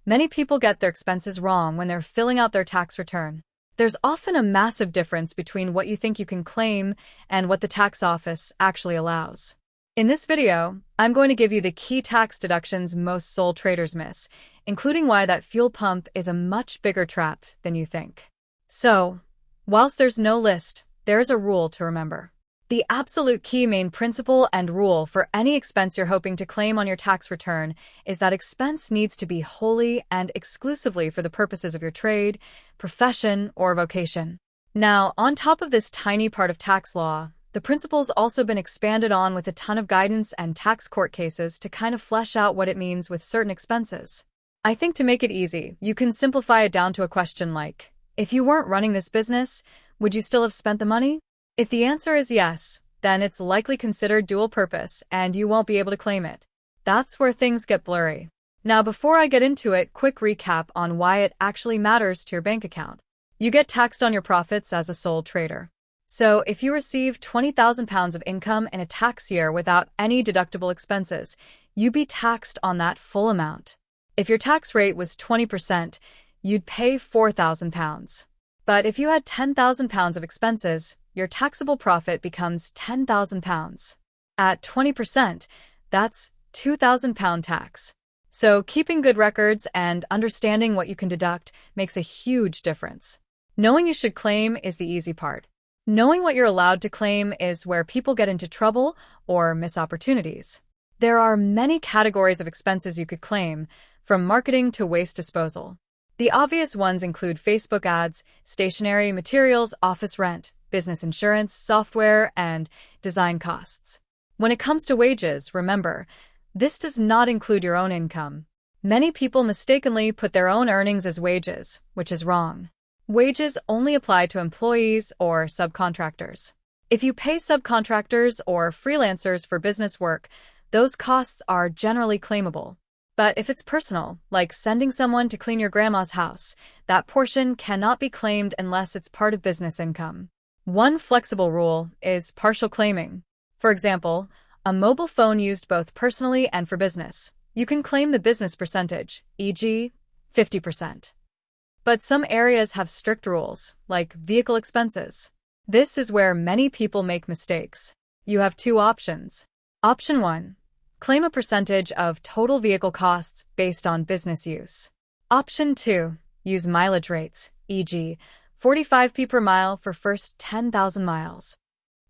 Many people get their expenses wrong when they're filling out their tax return. There's often a massive difference between what you think you can claim and what the tax office actually allows. In this video, I'm going to give you the key tax deductions most sole traders miss, including why that fuel pump is a much bigger trap than you think. So, whilst there's no list, there is a rule to remember. The absolute key main principle and rule for any expense you're hoping to claim on your tax return is that expense needs to be wholly and exclusively for the purposes of your trade, profession, or vocation. Now, on top of this tiny part of tax law, the principle's also been expanded on with a ton of guidance and tax court cases to kind of flesh out what it means with certain expenses. I think to make it easy, you can simplify it down to a question like, if you weren't running this business, would you still have spent the money? If the answer is yes, then it's likely considered dual purpose and you won't be able to claim it. That's where things get blurry. Now, before I get into it, quick recap on why it actually matters to your bank account. You get taxed on your profits as a sole trader. So if you receive £20,000 of income in a tax year without any deductible expenses, you'd be taxed on that full amount. If your tax rate was 20%, you'd pay £4,000. But if you had £10,000 of expenses, your taxable profit becomes £10,000. At 20%, that's £2,000 tax. So keeping good records and understanding what you can deduct makes a huge difference. Knowing you should claim is the easy part. Knowing what you're allowed to claim is where people get into trouble or miss opportunities. There are many categories of expenses you could claim, from marketing to waste disposal. The obvious ones include Facebook ads, stationery, materials, office rent, business insurance, software, and design costs. When it comes to wages, remember, this does not include your own income. Many people mistakenly put their own earnings as wages, which is wrong. Wages only apply to employees or subcontractors. If you pay subcontractors or freelancers for business work, those costs are generally claimable. But if it's personal, like sending someone to clean your grandma's house, that portion cannot be claimed unless it's part of business income. One flexible rule is partial claiming. For example, a mobile phone used both personally and for business. You can claim the business percentage, e.g., 50%. But some areas have strict rules, like vehicle expenses. This is where many people make mistakes. You have two options. Option 1. Claim a percentage of total vehicle costs based on business use. Option 2. Use mileage rates, e.g., 45p per mile for first 10,000 miles.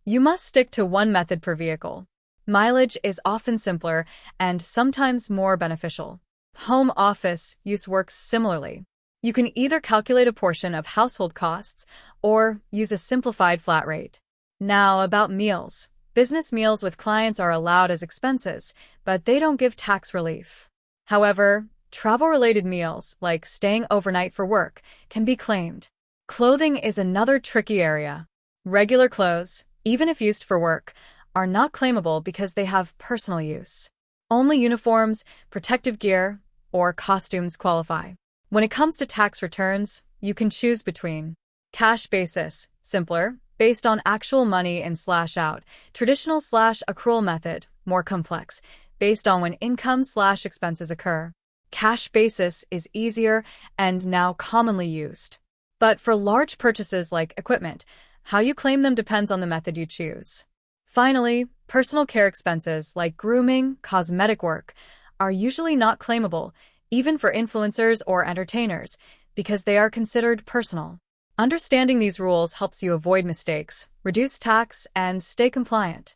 You must stick to one method per vehicle. Mileage is often simpler and sometimes more beneficial. Home office use works similarly. You can either calculate a portion of household costs or use a simplified flat rate. Now about meals. Business meals with clients are allowed as expenses, but they don't give tax relief. However, travel-related meals, like staying overnight for work, can be claimed. Clothing is another tricky area. Regular clothes, even if used for work, are not claimable because they have personal use. Only uniforms, protective gear, or costumes qualify. When it comes to tax returns, you can choose between cash basis, simpler, based on actual money in /out, traditional /accrual method, more complex, based on when income/expenses occur. Cash basis is easier and now commonly used. But for large purchases like equipment, how you claim them depends on the method you choose. Finally, personal care expenses like grooming, cosmetic work, are usually not claimable, even for influencers or entertainers, because they are considered personal. Understanding these rules helps you avoid mistakes, reduce tax, and stay compliant.